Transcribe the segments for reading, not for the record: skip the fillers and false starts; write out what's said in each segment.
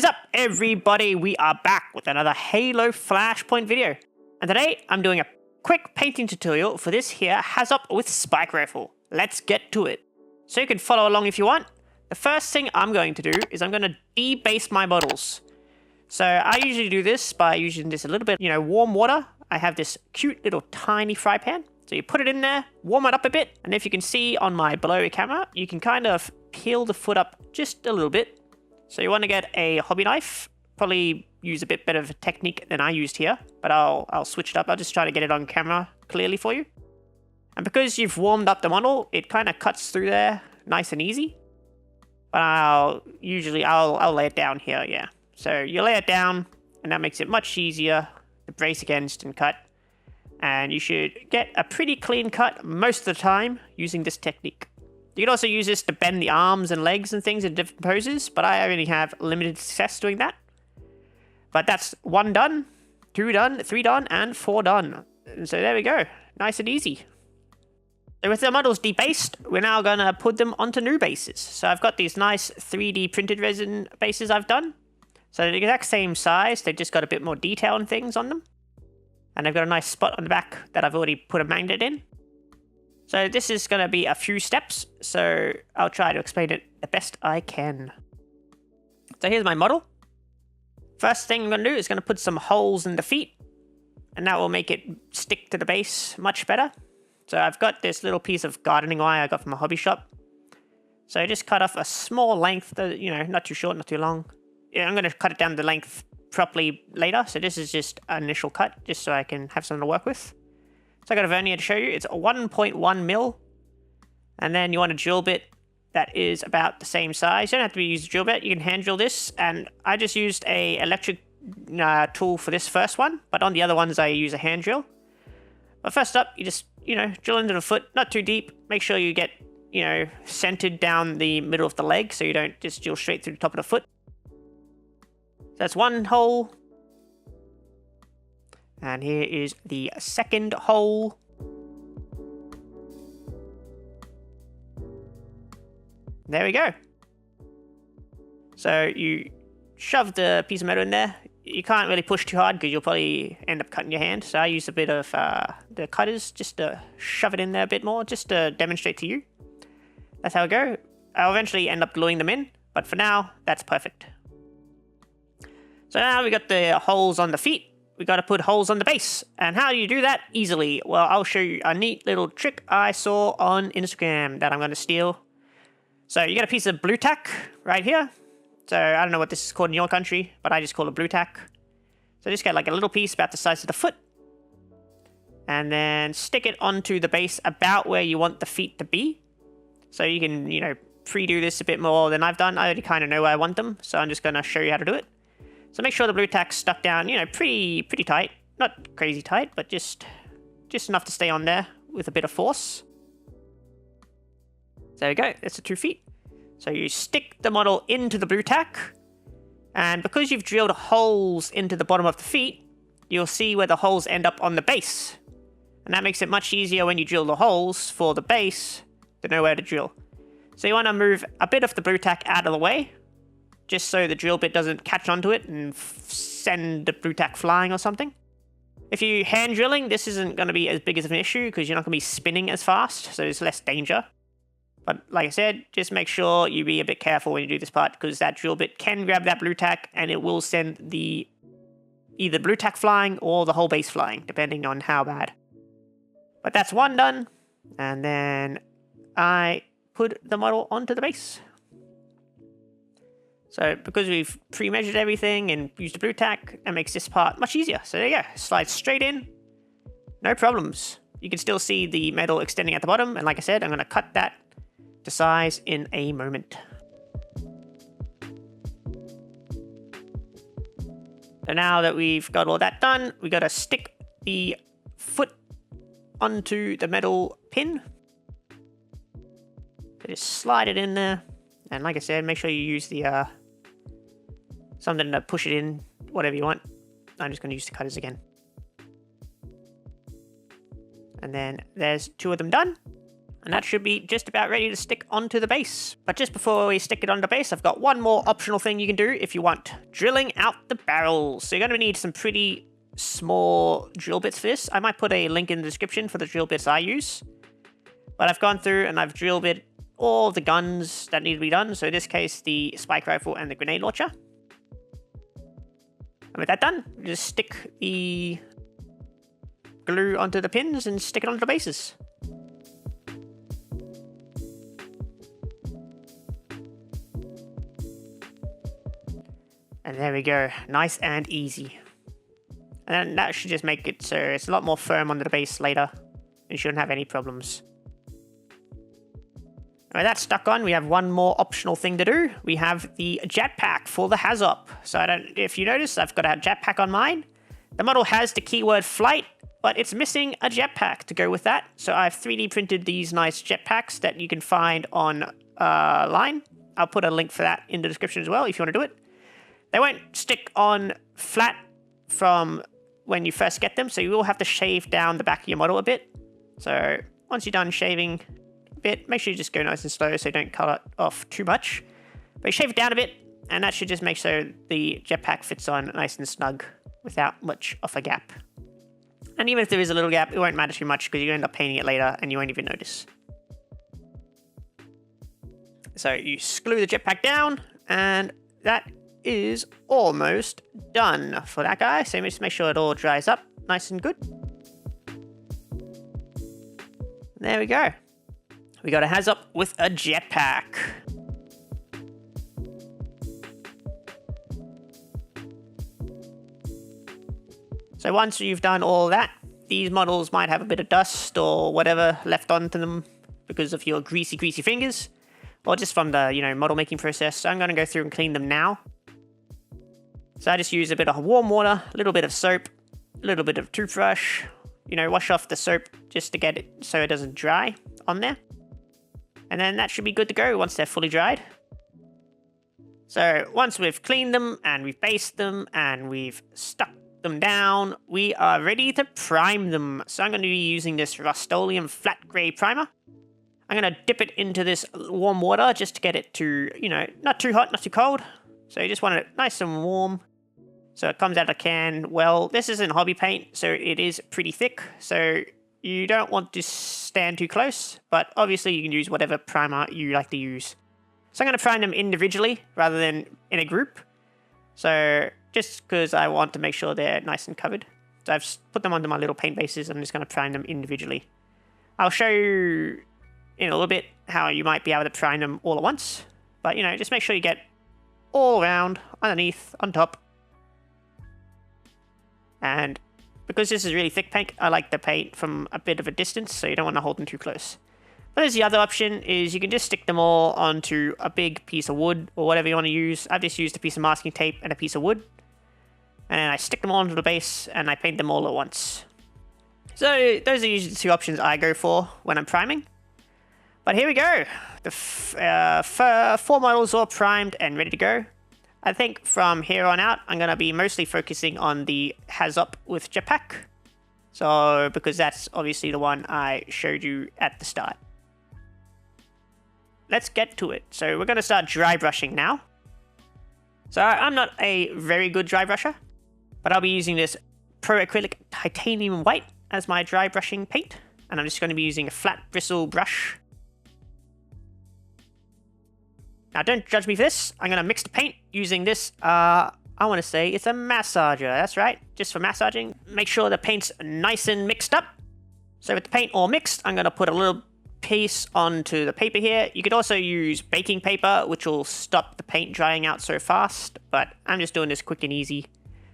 What's up, everybody? We are back with another Halo Flashpoint video. And today, I'm doing a quick painting tutorial for this here Hazop with Spike Rifle. Let's get to it. So you can follow along if you want. The first thing I'm going to do is I'm going to debase my models. So I usually do this by using this a little bit, warm water. I have this cute little tiny fry pan. So you put it in there, warm it up a bit, and if you can see on my below camera, you can kind of peel the foot up just a little bit. So you want to get a hobby knife, probably use a bit better of a technique than I used here, but I'll switch it up. I'll just try to get it on camera clearly for you. And because you've warmed up the model, it kind of cuts through there nice and easy. But I'll lay it down here, yeah. So you lay it down, and that makes it much easier to brace against and cut. And you should get a pretty clean cut most of the time using this technique. You can also use this to bend the arms and legs and things in different poses, but I only have limited success doing that. But that's 1 done, 2 done, 3 done, and 4 done. And so there we go. Nice and easy. So with the models debased, we're now going to put them onto new bases. So I've got these nice 3D printed resin bases I've done. So they're the exact same size, they've just got a bit more detail and things on them. And they've got a nice spot on the back that I've already put a magnet in. So this is going to be a few steps, so I'll try to explain it the best I can. So here's my model. First thing I'm going to do is going to put some holes in the feet, and that will make it stick to the base much better. So I've got this little piece of gardening wire I got from a hobby shop. So I just cut off a small length, not too short, not too long. Yeah, I'm going to cut it down the length properly later. So this is just an initial cut, just so I can have something to work with. So I got a vernier to show you. It's a 1.1 mil. And then you want a drill bit that is about the same size. You don't have to use a drill bit. You can hand drill this. And I just used a electric tool for this first one. But on the other ones, I use a hand drill. But first up, you just, drill into the foot. Not too deep. Make sure you get, centered down the middle of the leg. So you don't just drill straight through the top of the foot. That's one hole. And here is the second hole. There we go. So you shove the piece of metal in there. You can't really push too hard because you'll probably end up cutting your hand. So I use a bit of the cutters just to shove it in there a bit more, just to demonstrate to you. That's how it goes. I'll eventually end up gluing them in, but for now, that's perfect. So now we got the holes on the feet. We got to put holes on the base. And how do you do that easily? Well, I'll show you a neat little trick I saw on Instagram that I'm going to steal. So you get a piece of blue tack right here. So I don't know what this is called in your country, but I just call it blue tack. So just get like a little piece about the size of the foot. And then stick it onto the base about where you want the feet to be. So you can, pre-do this a bit more than I've done. I already kind of know where I want them. So I'm just going to show you how to do it. So make sure the blue tack's stuck down, pretty tight. Not crazy tight, but just enough to stay on there with a bit of force. So there we go, that's the 2 feet. So you stick the model into the blue tack, and because you've drilled holes into the bottom of the feet, you'll see where the holes end up on the base. And that makes it much easier when you drill the holes for the base to know where to drill. So you want to move a bit of the blue tack out of the way, just so the drill bit doesn't catch onto it and send the blue tack flying or something. If you're hand drilling, this isn't going to be as big as an issue because you're not going to be spinning as fast, so there's less danger. But like I said, just make sure you be a bit careful when you do this part because that drill bit can grab that blue tack and it will send either blue tack flying or the whole base flying, depending on how bad. But that's 1 done, and then I put the model onto the base. So because we've pre-measured everything and used the blue tack, that makes this part much easier. So there you go, slides straight in, no problems. You can still see the metal extending at the bottom, and like I said, I'm going to cut that to size in a moment. So now that we've got all that done, we got to stick the foot onto the metal pin. So just slide it in there, and like I said, make sure you use the something to push it in, whatever you want. I'm just going to use the cutters again. And then there's 2 of them done. And that should be just about ready to stick onto the base. But just before we stick it on the base, I've got one more optional thing you can do if you want drilling out the barrels. So you're going to need some pretty small drill bits for this. I might put a link in the description for the drill bits I use. But I've gone through and I've drill bit all the guns that need to be done. So in this case, the spike rifle and the grenade launcher. And with that done, just stick the glue onto the pins and stick it onto the bases. And there we go, nice and easy. And then that should just make it so it's a lot more firm under the base later. And shouldn't have any problems. Alright, that's stuck on. We have one more optional thing to do. We have the jetpack for the Hazop. So if you notice, I've got a jetpack on mine. The model has the keyword flight, but it's missing a jetpack to go with that. So I've 3D printed these nice jetpacks that you can find on line. I'll put a link for that in the description as well if you want to do it. They won't stick on flat from when you first get them, so you will have to shave down the back of your model a bit. So once you're done shaving a bit, make sure you just go nice and slow so you don't cut it off too much. But you shave it down a bit, and that should just make sure the jetpack fits on nice and snug without much of a gap. And even if there is a little gap, it won't matter too much because you end up painting it later and you won't even notice. So you screw the jetpack down, and that is almost done for that guy. So just make sure it all dries up nice and good. There we go. We got a Hazop with a jetpack. So once you've done all that, these models might have a bit of dust or whatever left onto them because of your greasy fingers, or just from the, model making process. So I'm going to go through and clean them now. So I just use a bit of warm water, a little bit of soap, a little bit of toothbrush, wash off the soap just to get it so it doesn't dry on there. And then that should be good to go once they're fully dried. So once we've cleaned them and we've based them and we've stuck them down, we are ready to prime them. So I'm going to be using this Rust-Oleum flat grey primer. I'm going to dip it into this warm water just to get it to, not too hot, not too cold. So you just want it nice and warm. So it comes out of a can. Well, this isn't hobby paint, so it is pretty thick. So you don't want to stand too close, but obviously you can use whatever primer you like to use. So I'm going to prime them individually rather than in a group. So just because I want to make sure they're nice and covered. So I've put them onto my little paint bases. I'm just going to prime them individually. I'll show you in a little bit how you might be able to prime them all at once. But, just make sure you get all around, underneath, on top. And because this is really thick paint, I like the paint from a bit of a distance, so you don't want to hold them too close. But there's the other option, is you can just stick them all onto a big piece of wood, or whatever you want to use. I've just used a piece of masking tape and a piece of wood. And then I stick them all onto the base, and I paint them all at once. So those are usually the two options I go for when I'm priming. But here we go. The four models all primed and ready to go. I think from here on out, I'm going to be mostly focusing on the Hazop with Jepack. So, because that's obviously the one I showed you at the start. Let's get to it. So we're going to start dry brushing now. So I'm not a very good dry brusher, but I'll be using this Pro Acrylic Titanium White as my dry brushing paint. And I'm just going to be using a flat bristle brush. Now, don't judge me for this. I'm going to mix the paint using this, I want to say it's a massager. That's right, just for massaging. Make sure the paint's nice and mixed up. So with the paint all mixed, I'm going to put a little piece onto the paper here. You could also use baking paper, which will stop the paint drying out so fast. But I'm just doing this quick and easy,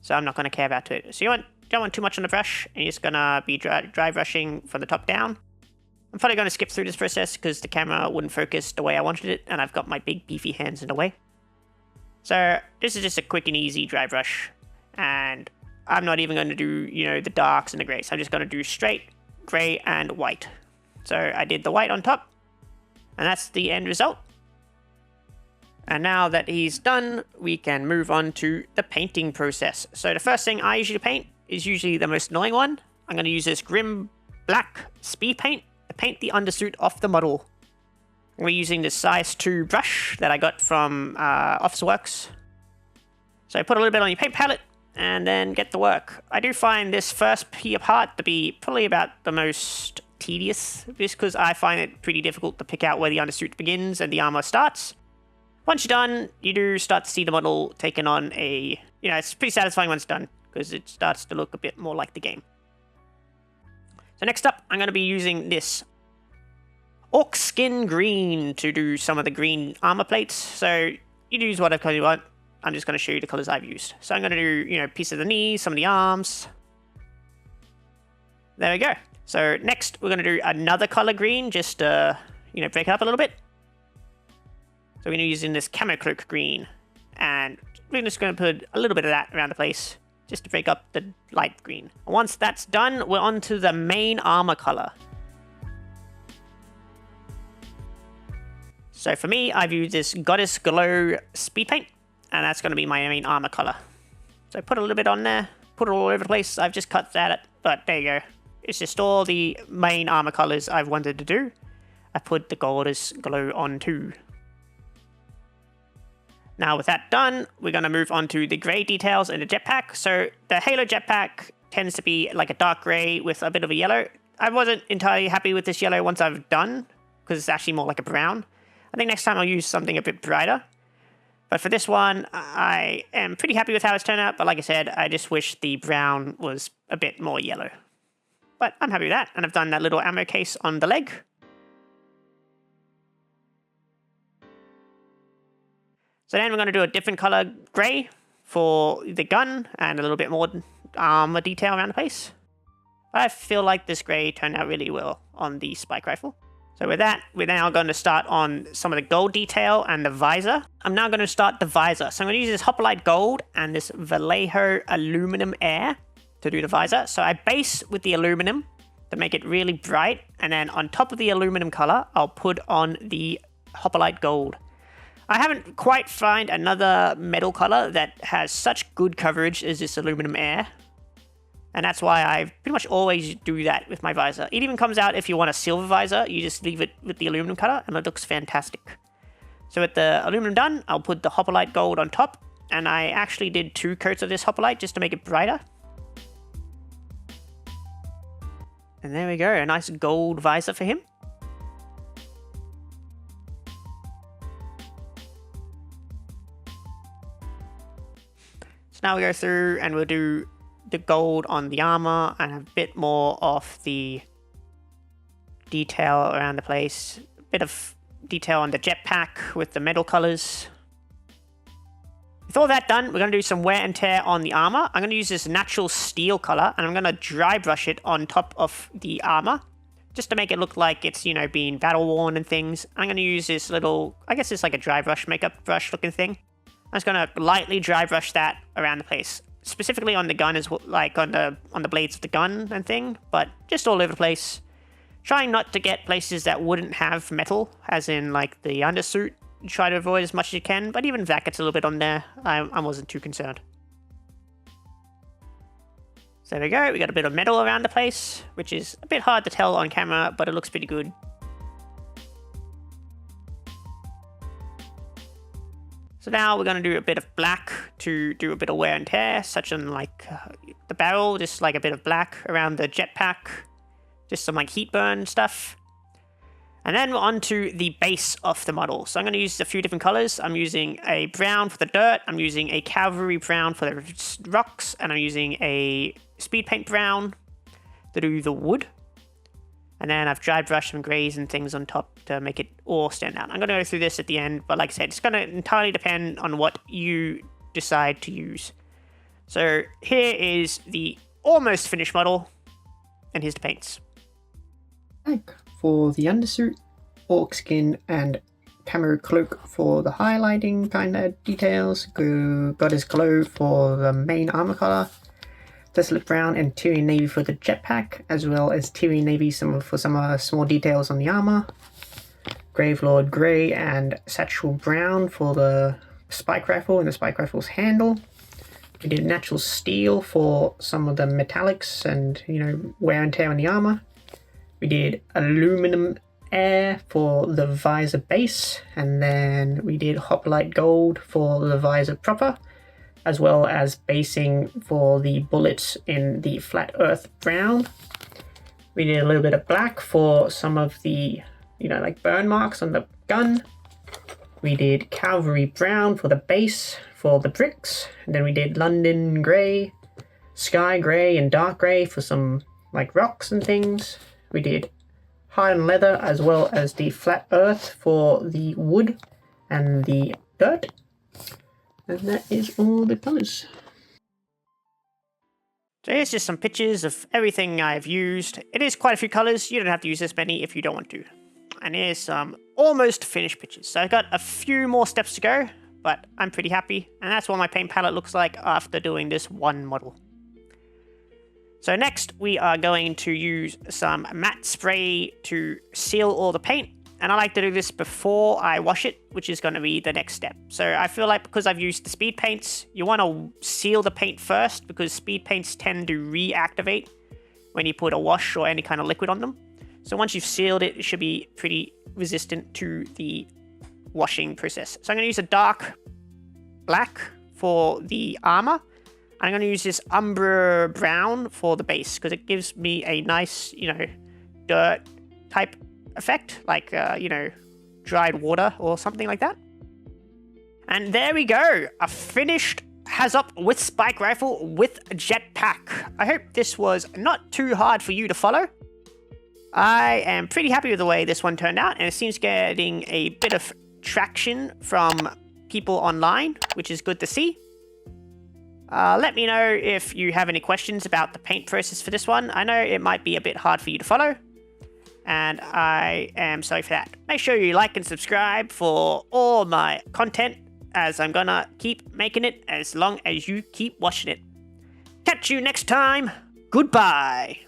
so I'm not going to care about it. So you don't want too much on the brush, and you're just going to be dry brushing from the top down. I'm probably going to skip through this process because the camera wouldn't focus the way I wanted it, and I've got my big beefy hands in the way. So this is just a quick and easy dry brush, and I'm not even going to do, the darks and the grays. I'm just going to do straight gray and white. So I did the white on top, and that's the end result. And now that he's done, we can move on to the painting process. So the first thing I usually paint is usually the most annoying one. I'm going to use this Grim Black Speed Paint. to paint the undersuit off the model. We're using this size 2 brush that I got from Officeworks. So put a little bit on your paint palette and then get to work. I do find this first part to be probably about the most tedious, just because I find it pretty difficult to pick out where the undersuit begins and the armor starts. Once you're done, you do start to see the model taking on a... it's pretty satisfying once it's done, because it starts to look a bit more like the game. So next up, I'm going to be using this Orc Skin Green to do some of the green armor plates. So you use whatever color you want. I'm just going to show you the colors I've used. So I'm going to do, piece of the knees, some of the arms. There we go. So next, we're going to do another color green, just to, break it up a little bit. So we're going to be using this Camo Cloak Green. And we're just going to put a little bit of that around the place, just to break up the light green. Once that's done, we're on to the main armor color. So for me, I've used this Goddess Glow Speed Paint, and that's going to be my main armor color. So put a little bit on there, put it all over the place. I've just cut that, but there you go. It's just all the main armor colors I've wanted to do. I put the Goddess Glow on too. Now with that done, we're going to move on to the grey details in the jetpack. So the Halo jetpack tends to be like a dark grey with a bit of a yellow. I wasn't entirely happy with this yellow once I've done, because it's actually more like a brown. I think next time I'll use something a bit brighter. But for this one, I am pretty happy with how it's turned out. But like I said, I just wish the brown was a bit more yellow. But I'm happy with that. And I've done that little ammo case on the leg. So then we're going to do a different color grey for the gun and a little bit more armor detail around the place. I feel like this grey turned out really well on the spike rifle. So with that, we're now going to start on some of the gold detail and the visor. I'm now going to start the visor. So I'm going to use this Hoplite Gold and this Vallejo Aluminum Air to do the visor. So I base with the aluminum to make it really bright. And then on top of the aluminum color, I'll put on the Hoplite Gold. I haven't quite found another metal color that has such good coverage as this aluminum air. And that's why I pretty much always do that with my visor. It even comes out if you want a silver visor, you just leave it with the aluminum color and it looks fantastic. So with the aluminum done, I'll put the Hoplite Gold on top. And I actually did 2 coats of this Hoplite just to make it brighter. And there we go, a nice gold visor for him. So now we go through and we'll do the gold on the armor and a bit more of the detail around the place. A bit of detail on the jetpack with the metal colors. With all that done, we're going to do some wear and tear on the armor. I'm going to use this natural steel color and I'm going to dry brush it on top of the armor just to make it look like it's, being battle worn and things. I'm going to use this little, I guess it's like a dry brush, makeup brush looking thing. I'm just going to lightly dry brush that around the place. Specifically on the gun, as like on the blades of the gun and thing, but just all over the place. Trying not to get places that wouldn't have metal, as in like the undersuit. Try to avoid as much as you can, but even if that gets a little bit on there, I wasn't too concerned. So there we go, we got a bit of metal around the place, which is a bit hard to tell on camera, but it looks pretty good. So now we're going to do a bit of black to do a bit of wear and tear, such as like the barrel, just like a bit of black around the jetpack, just some like heat burn stuff. And then we're on to the base of the model. So I'm going to use a few different colors. I'm using a brown for the dirt, I'm using a cavalry brown for the rocks, and I'm using a speed paint brown to do the wood. And then I've dry brushed some grays and things on top to make it all stand out. I'm going to go through this at the end, but like I said, it's going to entirely depend on what you decide to use. So here is the almost finished model, and here's the paints. For the undersuit, orc skin and camo cloak for the highlighting kind of details, Goddess Glow for the main armor color, Desolate Brown and Tyrian Navy for the jetpack, as well as Tyrian Navy for some small details on the armor, Gravelord Grey and Satchel Brown for the spike rifle and the spike rifle's handle. We did natural steel for some of the metallics and, wear and tear on the armor. We did aluminum air for the visor base, and then we did hoplite gold for the visor proper, as well as basing for the bullets in the flat earth brown. We did a little bit of black for some of the, like burn marks on the gun. We did cavalry brown for the base for the bricks, and then we did London grey, sky grey, and dark grey for some like rocks and things. We did Highland leather as well as the flat earth for the wood and the dirt. And that is all the colours. So here's just some pictures of everything I've used. It is quite a few colours. You don't have to use this many if you don't want to. And here's some almost finished pictures. So I've got a few more steps to go, but I'm pretty happy. And that's what my paint palette looks like after doing this one model. So next we are going to use some matte spray to seal all the paint. And I like to do this before I wash it, which is going to be the next step. So I feel like because I've used the speed paints, you want to seal the paint first because speed paints tend to reactivate when you put a wash or any kind of liquid on them. So once you've sealed it, it should be pretty resistant to the washing process. So I'm going to use a dark black for the armor. I'm going to use this umber brown for the base because it gives me a nice, dirt type effect, like, dried water or something like that. And there we go, a finished Hazop with spike rifle with Jepack. I hope this was not too hard for you to follow. I am pretty happy with the way this one turned out, and it seems getting a bit of traction from people online, which is good to see. Let me know if you have any questions about the paint process for this one. I know it might be a bit hard for you to follow, and I am sorry for that. Make sure you like and subscribe for all my content, as I'm gonna keep making it as long as you keep watching it. Catch you next time. Goodbye.